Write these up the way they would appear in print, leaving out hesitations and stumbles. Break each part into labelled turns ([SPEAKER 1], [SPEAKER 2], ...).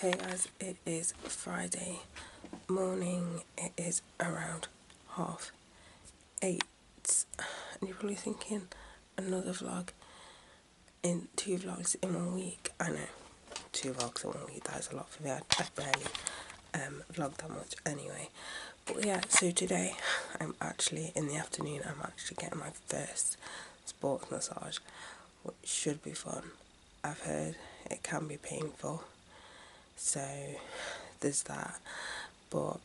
[SPEAKER 1] Hey guys, it is Friday morning. It is around 8:30, and you're probably thinking, another vlog in 2 vlogs in 1 week. I know, 2 vlogs in 1 week, that is a lot for me. I barely vlog that much anyway. But yeah, so today I'm actually, in the afternoon, I'm actually getting my first sports massage, which should be fun. I've heard it can be painful, so there's that, but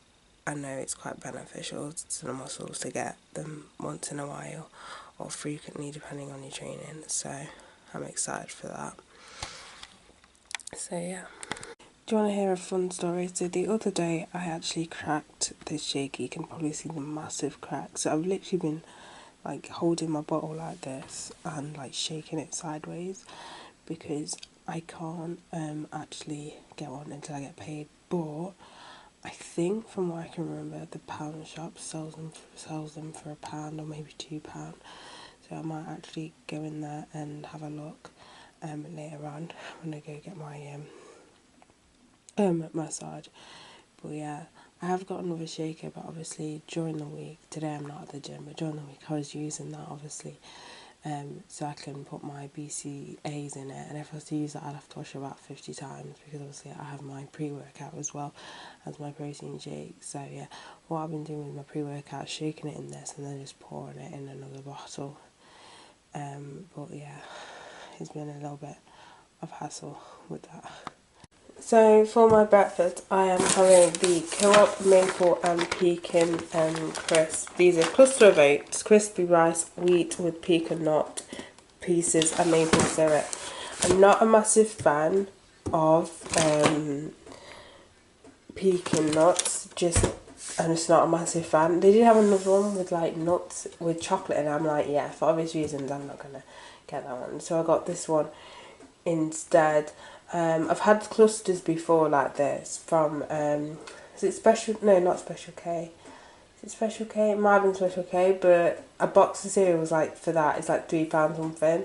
[SPEAKER 1] I know it's quite beneficial to the muscles to get them once in a while or frequently depending on your training, so I'm excited for that. So yeah. Do you want to hear a fun story? So the other day I actually cracked this shaky. You can probably see the massive crack. So I've literally been like holding my bottle like this and like shaking it sideways because I can't actually get one until I get paid. But I think from what I can remember, the pound shop sells them for £1 or maybe £2. So I might actually go in there and have a look later on when I go get my massage. But yeah, I have got another shaker, but obviously during the week, today I'm not at the gym, but during the week I was using that obviously, so I can put my BCAAs in it, and if I was to use that I'd have to wash it about 50 times because obviously I have my pre-workout as well as my protein shake. So yeah, what I've been doing with my pre-workout, shaking it in this and then just pouring it in another bottle. But yeah, it's been a little bit of hassle with that. So for my breakfast, I am having the Co-op Maple and Pecan crisp. These are cluster of oats, crispy rice, wheat with pecan nut pieces and maple syrup. I'm not a massive fan of pecan nuts, I'm just not a massive fan. They did have another one with like nuts with chocolate, and I'm like, yeah, for obvious reasons I'm not gonna get that one. So I got this one instead. I've had clusters before like this from is it Special? No, not Special K. Is it Special K? It might have been Special K, but a box of cereal was like, for that it's like £3 something.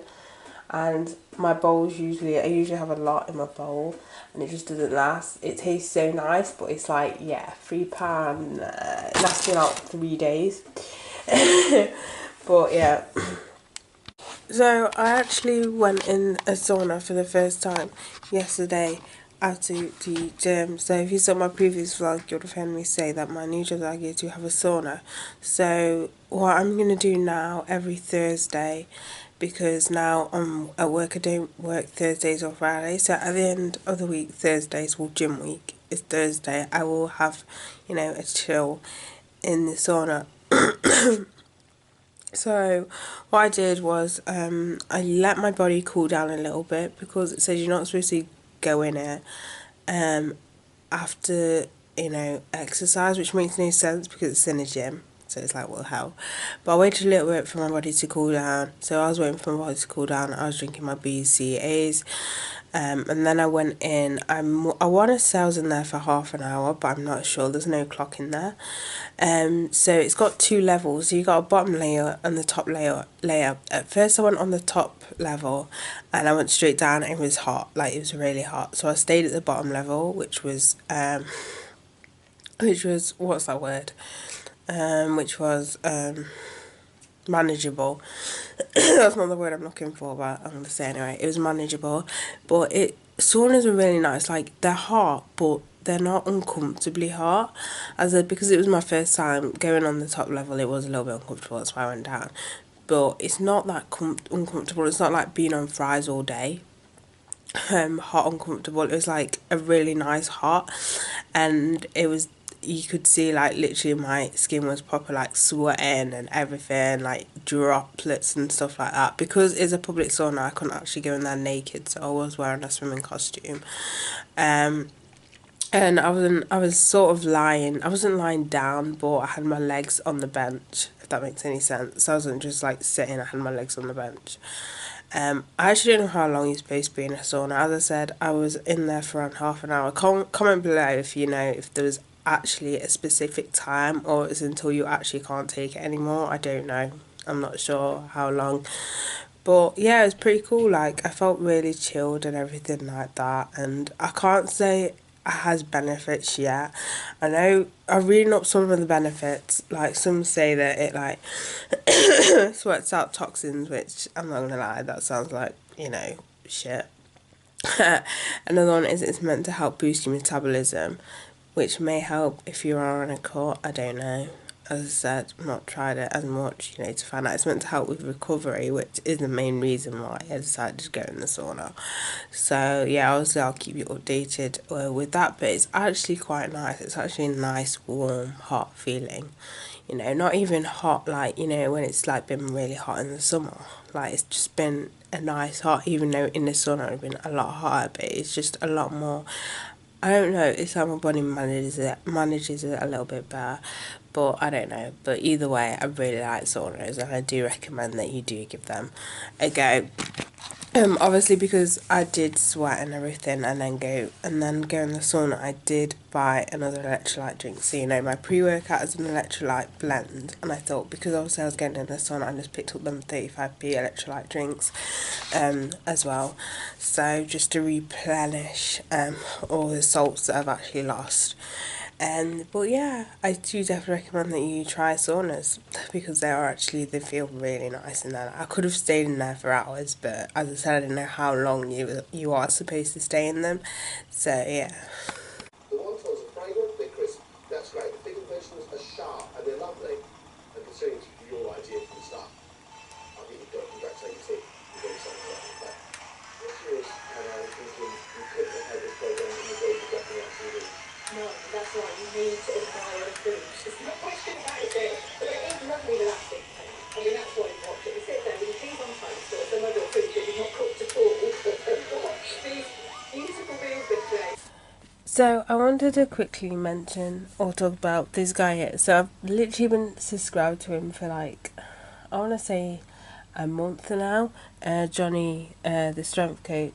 [SPEAKER 1] And my bowls I usually have a lot in my bowl, and it just doesn't last. It tastes so nice, but it's like, yeah, £3 lasts me about 3 days. But yeah. So I actually went in a sauna for the first time yesterday after the gym. So if you saw my previous vlog, you would have heard me say that my new job I get to have a sauna. So what I'm going to do now every Thursday, because now I'm at work, I don't work Thursdays or Fridays. So at the end of the week, Thursdays, well, gym week is Thursday, I will have, a chill in the sauna. So what I did was I let my body cool down a little bit, because it says you're not supposed to go in it after exercise, which makes no sense because it's in a gym. So it's like, well, how? But I waited a little bit for my body to cool down. So I was waiting for my body to cool down. I was drinking my BCAAs. And then I went in. I want to say I was in there for half an hour, but I'm not sure. There's no clock in there. So it's got 2 levels. So you got a bottom layer and the top layer. At first I went on the top level, and I went straight down. It was hot. Like, it was really hot. So I stayed at the bottom level, which was what's that word? Which was manageable. That's not the word I'm looking for, but I'm gonna say anyway. It was manageable, but saunas are really nice. Like, they're hot, but they're not uncomfortably hot. Because it was my first time going on the top level, it was a little bit uncomfortable. That's why I went down. But it's not that uncomfortable. It's not like being on fries all day. Hot, uncomfortable. It was like a really nice hot, and you could see like literally my skin was proper like sweating and everything, like droplets and stuff like that. Because it's a public sauna, I couldn't actually go in there naked, so I was wearing a swimming costume. And I was sort of lying. I wasn't lying down, but I had my legs on the bench, if that makes any sense. I wasn't just like sitting, I had my legs on the bench. I actually don't know how long you're supposed to be in a sauna. As I said, I was in there for around half an hour. Comment below if you know if there was actually a specific time, or it's until you actually can't take it anymore. I don't know. I'm not sure how long. But yeah, it was pretty cool. Like, I felt really chilled and everything like that. And I can't say has benefits, yeah. I know, I'm reading up some of the benefits, like some say that it like sweats out toxins, which I'm not gonna lie, that sounds like, you know, shit. Another one is it's meant to help boost your metabolism, which may help if you are on a cut, I don't know. As I said, I've not tried it as much, you know, to find out. It's meant to help with recovery, which is the main reason why I decided to go in the sauna. So, yeah, obviously I'll keep you updated with that, but it's actually quite nice. It's actually a nice, warm, hot feeling. You know, not even hot like, you know, when it's like been really hot in the summer. Like, it's just been a nice hot, even though in the sauna it's been a lot hotter, but it's just a lot more. I don't know, it's like my body manages it a little bit better, but I don't know. But either way, I really like saunas, and I do recommend that you do give them a go. Obviously because I did sweat and everything, and then go in the sauna, I did buy another electrolyte drink. So, you know, my pre-workout is an electrolyte blend, and I thought because obviously I was getting in the sauna, I just picked up them 35p electrolyte drinks, as well. So just to replenish all the salts that I've actually lost. But yeah, I do definitely recommend that you try saunas because they feel really nice in there. I could have stayed in there for hours, but as I said, I didn't know how long you are supposed to stay in them. So yeah.
[SPEAKER 2] The wontons are fragrant, they're crisp. That's great. The pickled vegetables are sharp and they're lovely. And considering your idea from the start, I think you've got to congratulate your team. You've got something like that. What's yours, Hannah? I'm thinking you couldn't have had this program in the days of dropping out TV. No, that's right. You need to buy other foods. There's no question about it. But it is lovely relaxing. I mean, that's why you watch it. You sit there with your teeth on toast or some other food that you've not cooked at all. Watch these beautiful meals this day.
[SPEAKER 1] So I wanted to quickly mention or talk about this guy here. So I've literally been subscribed to him for like, I want to say a month now. Johnny, the strength coach.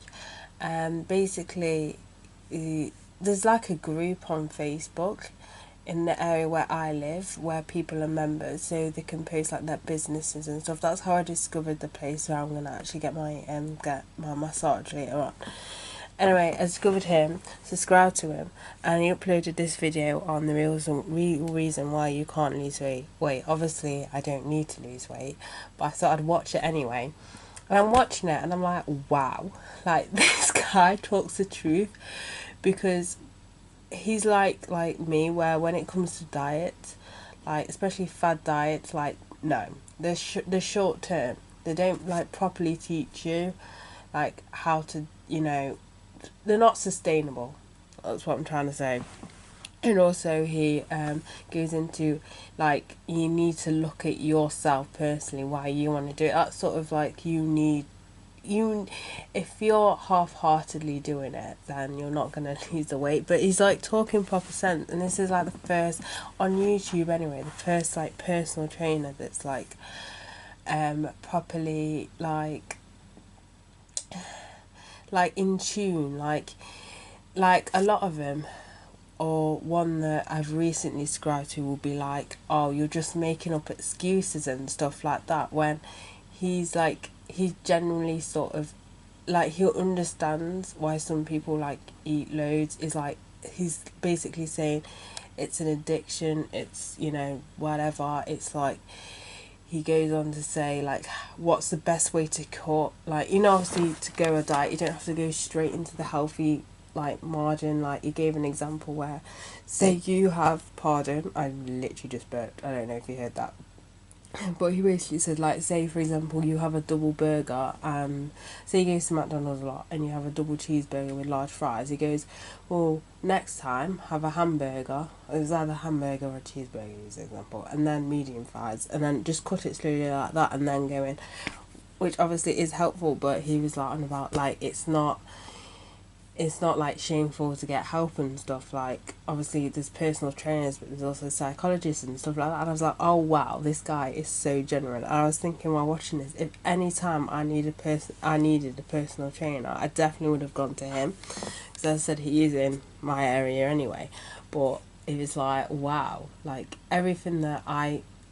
[SPEAKER 1] Basically, there's like a group on Facebook in the area where I live where people are members, so they can post like their businesses and stuff. That's how I discovered the place where I'm gonna actually get my massage later on. Anyway, I discovered him, subscribed to him, and he uploaded this video on the real reason why you can't lose weight. Wait, obviously I don't need to lose weight, but I thought I'd watch it anyway. And I'm watching it and I'm like, wow, like this guy talks the truth, because he's like me, where when it comes to diet, like especially fad diets, like no, they're short term. They don't like properly teach you like how to, you know, they're not sustainable. That's what I'm trying to say. And also he goes into like you need to look at yourself personally, why you want to do it. That's sort of like if you're half-heartedly doing it, then you're not going to lose the weight. But he's like talking proper sense, and this is like the first on YouTube anyway, the first like personal trainer that's like properly like in tune, like a lot of them, or one that I've recently subscribed to, will be like, oh, you're just making up excuses and stuff like that, when he's generally sort of like, he understands why some people like eat loads. Is like, he's basically saying it's an addiction, it's, you know, whatever. It's like, he goes on to say like, what's the best way to cut, like, you know, obviously to go a diet you don't have to go straight into the healthy like margin. Like, he gave an example where, say you have, pardon, I literally just burped, I don't know if you heard that, but he basically said, like, say for example you have a double burger, say you go to McDonald's a lot and you have a double cheeseburger with large fries. He goes, well, next time have a hamburger, it was either a hamburger or a cheeseburger, as an example, and then medium fries, and then just cut it slowly like that, and then go in, which obviously is helpful. But he was like on about like, it's not like shameful to get help and stuff. Like, obviously there's personal trainers, but there's also psychologists and stuff like that. And I was like, oh wow, this guy is so genuine. And I was thinking while watching this, if any time I needed a personal trainer, I definitely would have gone to him, because as I said, he is in my area anyway. But it was like, wow, like everything that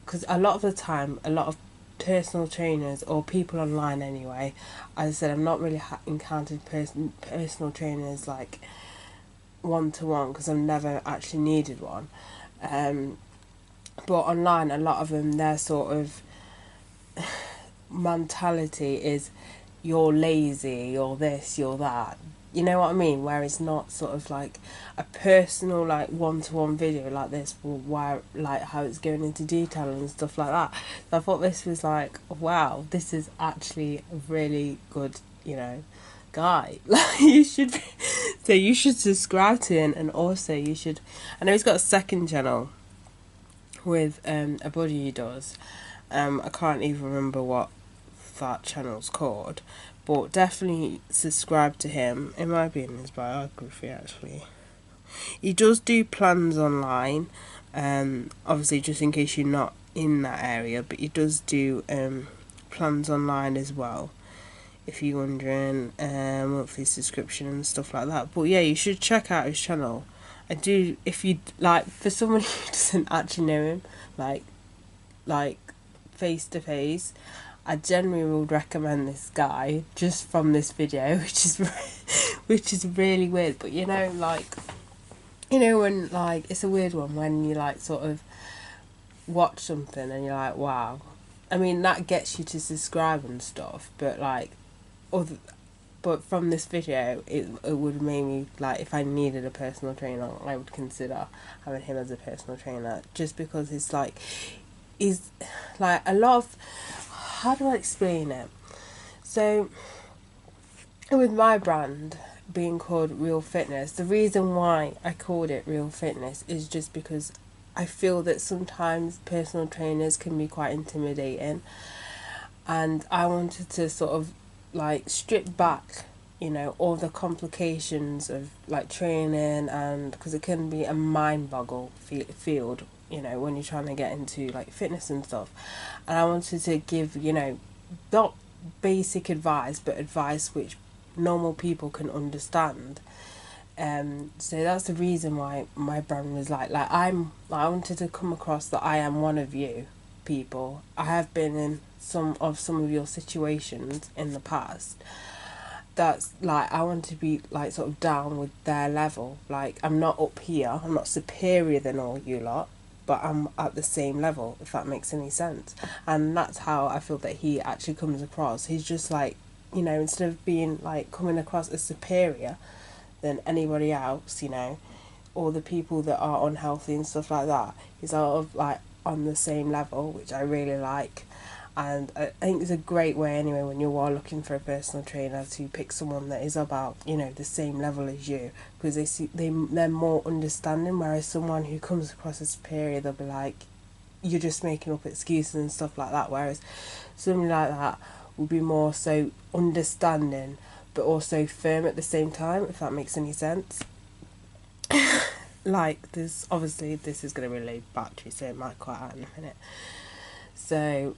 [SPEAKER 1] because a lot of the time, a lot of personal trainers or people online anyway, as I said, I've not really encountered personal trainers like one-to-one because I've never actually needed one. But online, a lot of them, their sort of mentality is you're lazy, you're this, you're that. You know what I mean? Where it's not sort of like a personal, like one-to-one video like this, where like how it's going into detail and stuff like that. So I thought this was like, wow, this is actually a really good, you know, guy. Like you should, so you should subscribe to him, and also you should. I know he's got a second channel with a buddy he does. I can't even remember what that channel's called, but definitely subscribe to him. It might be in his biography actually. He does do plans online, obviously just in case you're not in that area, but he does do plans online as well, if you're wondering, monthly subscription and stuff like that. But yeah, you should check out his channel. I do, if you like, for someone who doesn't actually know him, like face to face, I generally would recommend this guy just from this video, which is really weird. But you know, like, you know when like it's a weird one when you like sort of watch something and you're like, wow. I mean that gets you to subscribe and stuff, but like, but from this video, it would make me, like, if I needed a personal trainer, I would consider having him as a personal trainer, just because it's like, he's like a lot of, how do I explain it? So, with my brand being called Real Fitness, the reason why I called it Real Fitness is just because I feel that sometimes personal trainers can be quite intimidating, and I wanted to sort of like strip back, you know, all the complications of like training, and because it can be a mind boggle field, you know, when you're trying to get into like fitness and stuff. And I wanted to give, you know, not basic advice, but advice which normal people can understand. So that's the reason why my brand was like I wanted to come across that I am one of you people. I have been in some of your situations in the past. That's like, I want to be like sort of down with their level. Like, I'm not up here, I'm not superior than all you lot, but I'm at the same level, if that makes any sense. And that's how I feel that he actually comes across. He's just like, you know, instead of being like coming across as superior than anybody else, you know, or the people that are unhealthy and stuff like that, he's sort of like on the same level, which I really like. And I think it's a great way anyway, when you are looking for a personal trainer, to pick someone that is about, you know, the same level as you, because they're more understanding. Whereas someone who comes across as superior, they'll be like, you're just making up excuses and stuff like that. Whereas somebody like that will be more so understanding, but also firm at the same time, if that makes any sense. Like, this obviously this is going to be low battery, so it might quiet out in a minute. So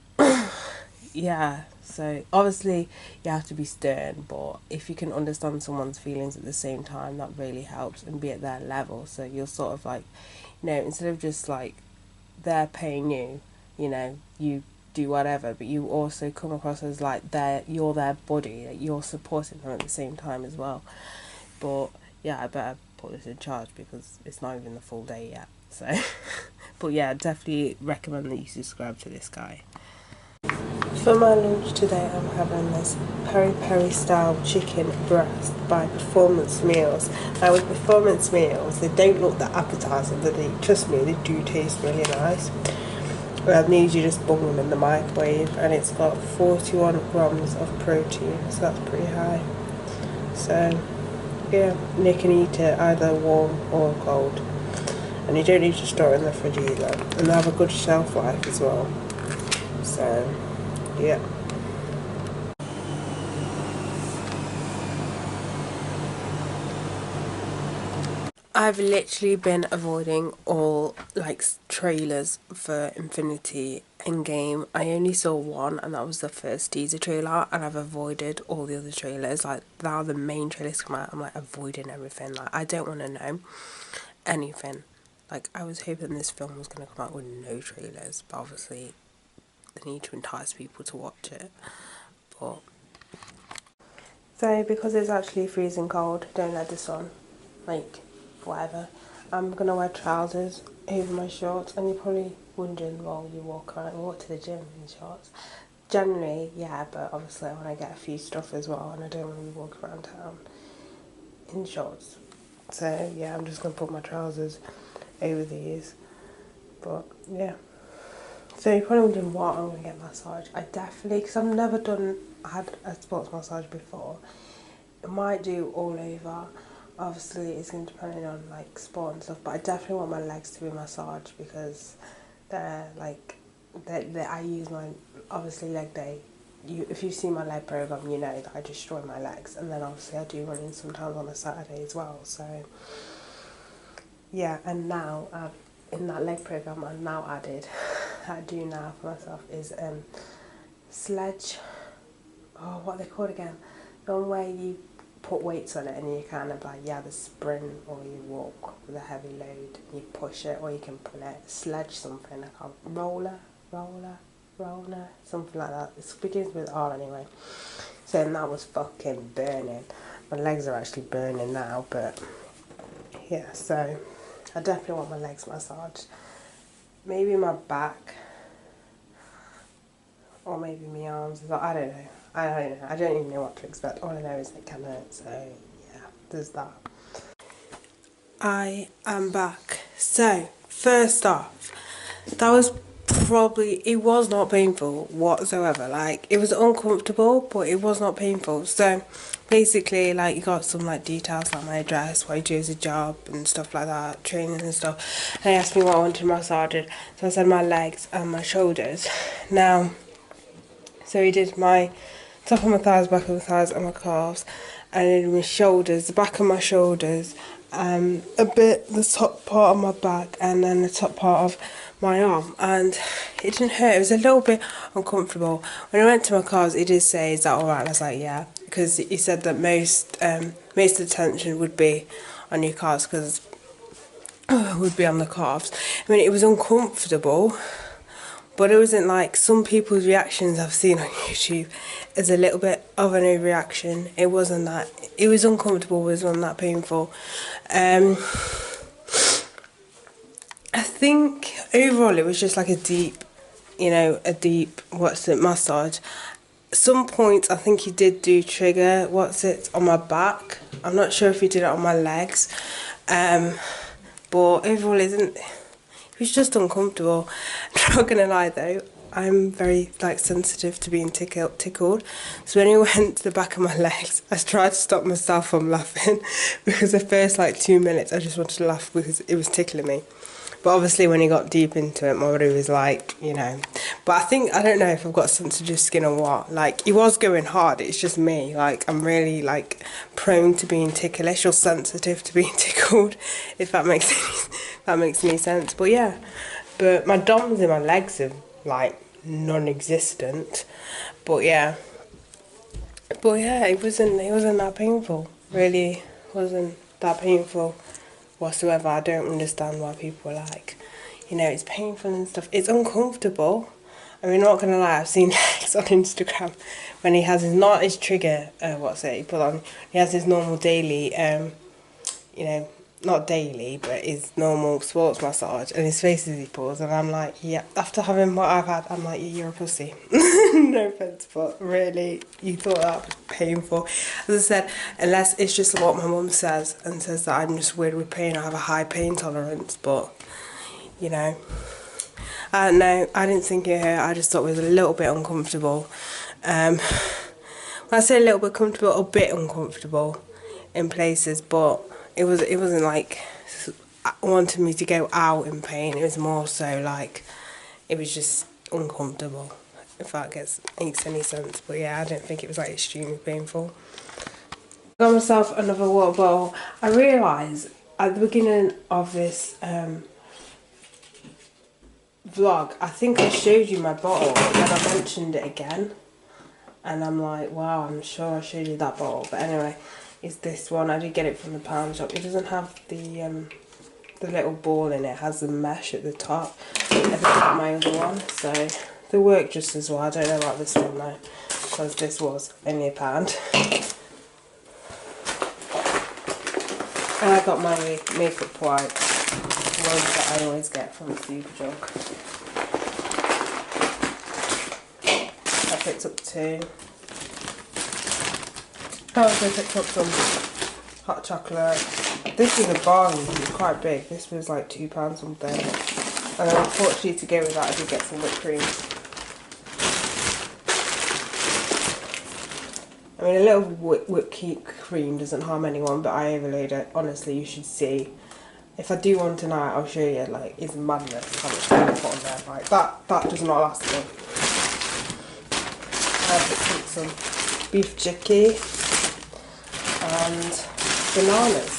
[SPEAKER 1] yeah, so obviously you have to be stern, but if you can understand someone's feelings at the same time, that really helps, and be at their level. So you're sort of like, you know, instead of just like they're paying you, you know, you do whatever, but you also come across as like you're their buddy, like you're supporting them at the same time as well. But yeah, I better put this in charge because it's not even the full day yet. So, but yeah, definitely recommend that you subscribe to this guy. For my lunch today, I'm having this peri peri style chicken breast by Performance Meals. Now with Performance Meals, they don't look that appetizing, but trust me, they do taste really nice. These you just bung them in the microwave, and it's got 41 grams of protein, so that's pretty high. So yeah, you can eat it either warm or cold, and you don't need to store it in the fridge either, and they have a good shelf life as well. So yeah. I've literally been avoiding all like trailers for Infinity Endgame. I only saw one, and that was the first teaser trailer, and I've avoided all the other trailers. Like, now the main trailers come out, I'm like avoiding everything. Like, I don't want to know anything. Like, I was hoping this film was going to come out with no trailers, but obviously they need to entice people to watch it. But so because it's actually freezing cold, don't let this on. Like, whatever. I'm gonna wear trousers over my shorts, and you're probably wondering, well, you walk to the gym in shorts. Generally, yeah, but obviously I want to get a few stuff as well, and I don't want to be walking around town in shorts. So yeah, I'm just gonna put my trousers over these. But yeah. So you're probably wondering what I'm gonna get massage. I definitely, because I've never had a sports massage before. I might do all over. Obviously, it's going to depend on like sport and stuff, but I definitely want my legs to be massaged because they're like I use my obviously leg day. If you see my leg program, you know that I destroy my legs, and then obviously I do running sometimes on a Saturday as well. So yeah, and now in that leg program, I've now added that I do now for myself is sledge. Oh, what are they called again? The one where you put weights on it and you kind of like, yeah, the sprint, or you walk with a heavy load, you push it, or you can pull it, sledge something, like a roller, something like that. It begins with R anyway. So that was fucking burning. My legs are actually burning now, but yeah, so I definitely want my legs massaged. Maybe my back, or maybe my arms. I don't know. I don't know. I don't even know what to expect. All I know is it can hurt. So yeah, there's that. I am back. So first off, that was it was not painful whatsoever. Like, it was uncomfortable, but it was not painful. So basically, like, you got some like details like my address, what I do as a job and stuff like that, training and stuff. And they asked me what I wanted massaged. So I said my legs and my shoulders. Now, so he did my top of my thighs, back of my thighs, and my calves, and then my shoulders, the back of my shoulders, a bit the top part of my back, and then the top part of my arm. And it didn't hurt. It was a little bit uncomfortable. When I went to my calves, he did say, "Is that all right?" And I was like, "Yeah," because he said that most of the tension would be on your calves, because would be on the calves. I mean, it was uncomfortable. But it wasn't like some people's reactions I've seen on YouTube is a little bit of an overreaction. It wasn't that. It was uncomfortable, it wasn't that painful. I think overall it was just like a deep massage. Some points I think he did do trigger, on my back. I'm not sure if he did it on my legs. But overall it was just uncomfortable. I'm not gonna lie though, I'm very like sensitive to being tickled. So when he went to the back of my legs, I tried to stop myself from laughing because the first like 2 minutes I just wanted to laugh because it was tickling me. But obviously when he got deep into it, my body was like, But I don't know if I've got sensitive skin or what. Like, he was going hard, it's just me. Like, I'm really like prone to being ticklish or sensitive to being tickled, if that makes any sense. But yeah, but my DOMs in my legs are like non-existent. But yeah, it wasn't that painful. Really wasn't that painful whatsoever. I don't understand why people are like, it's painful and stuff. It's uncomfortable. I mean, not gonna lie, I've seen legs on Instagram when he has his trigger, he put on, he has his normal daily, not daily, but his normal sports massage, and his faces he pulls, and I'm like, yeah, after having what I've had, I'm like, yeah, you're a pussy. No offence, but really, you thought that was painful. As I said, unless it's just what my mum says, and says that I'm just weird with pain, I have a high pain tolerance, but, I don't know, I didn't think it hurt, I just thought it was a little bit uncomfortable. When I say a little bit comfortable, a bit uncomfortable in places, but it wasn't like wanting me to go out in pain. It was more so like it was just uncomfortable, if that makes any sense. But yeah, I don't think it was like extremely painful. I got myself another water bottle. I realised at the beginning of this vlog, I think I showed you my bottle and then I mentioned it again, and I'm like, wow, I'm sure I showed you that bottle. But anyway, it's this one. I did get it from the pound shop. It doesn't have the little ball in it. It has the mesh at the top. I never got my other one, so they work just as well. I don't know about this one though, because this was only £1. And I got my makeup wipes, the ones that I always get from the Superdrug. I picked up 2. I also picked up some hot chocolate. This was a bargain because it's quite big. This was like £2 something. And then unfortunately to go with that I did get some whipped cream. I mean, a little whipped cream doesn't harm anyone, but I overload it. Honestly, you should see. If I do one tonight, I'll show you. Like, it's madness how much cream I put on there. Like, that does not last long. I picked up some beef jerky and bananas.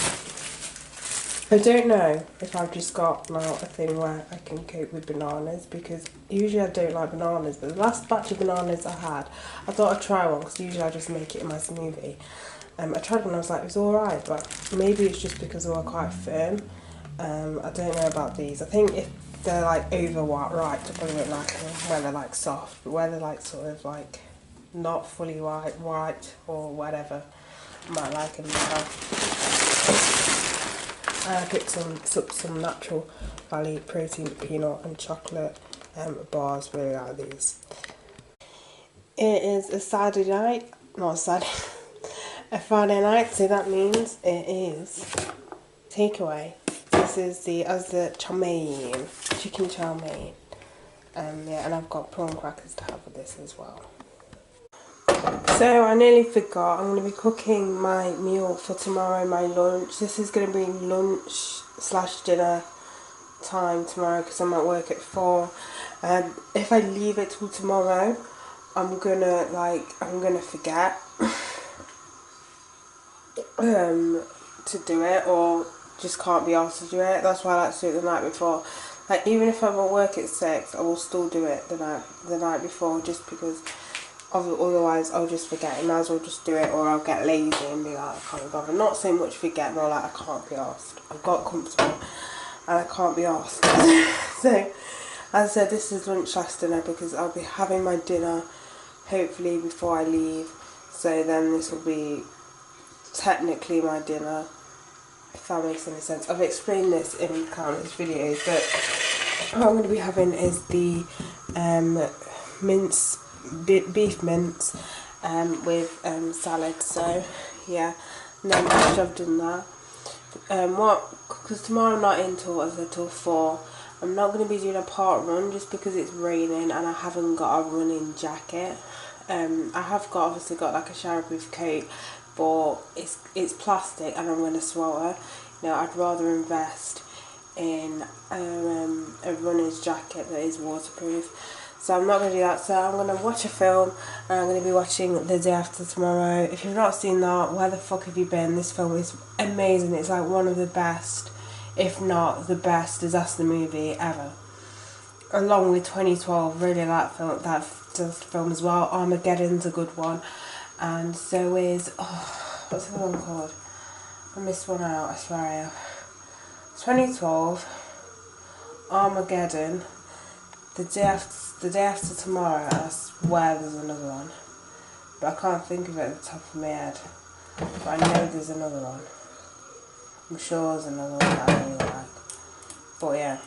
[SPEAKER 1] I don't know if I've just got now a thing where I can cope with bananas, because usually I don't like bananas, but the last batch of bananas I had, I thought I'd try one because usually I just make it in my smoothie. I tried one and I was like, it was alright, but maybe it's just because they were quite firm. I don't know about these. I think if they're like ripe, I probably won't like them. Where they're like soft, but where they're like sort of like not fully white or whatever, I might like them better. I picked some Natural Valley protein peanut and chocolate bars. Really like these. It is a Saturday night, not a Saturday, a Friday night, so that means it is takeaway. This is the chow mein, chicken chow mein. Yeah, and I've got prawn crackers to have with this as well. So I nearly forgot, I'm going to be cooking my meal for tomorrow, my lunch. This is going to be lunch/dinner time tomorrow because I'm at work at 4. If I leave it till tomorrow, I'm gonna forget to do it, or just can't be asked to do it. That's why I like to do it the night before. Like, even if I'm at work at 6, I will still do it the night before, just because otherwise I'll just forget. I might as well just do it, or I'll get lazy and be like, I can't be bothered. Not so much forget, more like I can't be asked. I've got comfortable and I can't be asked. So, as I said, this is lunch/dinner because I'll be having my dinner hopefully before I leave. So then this will be technically my dinner, if that makes any sense. I've explained this in countless videos, but what I'm going to be having is the beef mince with salad. So yeah, and then after I've done that, because tomorrow I'm not in till 4. I'm not going to be doing a park run just because it's raining and I haven't got a running jacket. I have obviously got like a showerproof coat, but it's plastic and I'm going to swallow. You know, I'd rather invest in a runner's jacket that is waterproof. So I'm not going to do that. So I'm going to watch a film, and I'm going to be watching The Day After Tomorrow. If you've not seen that, where the fuck have you been? This film is amazing. It's like one of the best, if not the best, disaster movie ever. Along with 2012, really like that film as well. Armageddon's a good one. And so is, what's the one called? I missed one out, I swear I have. 2012, Armageddon, The Day After Tomorrow, I swear there's another one. But I can't think of it at the top of my head. But I know there's another one. I'm sure there's another one that I really like. But yeah.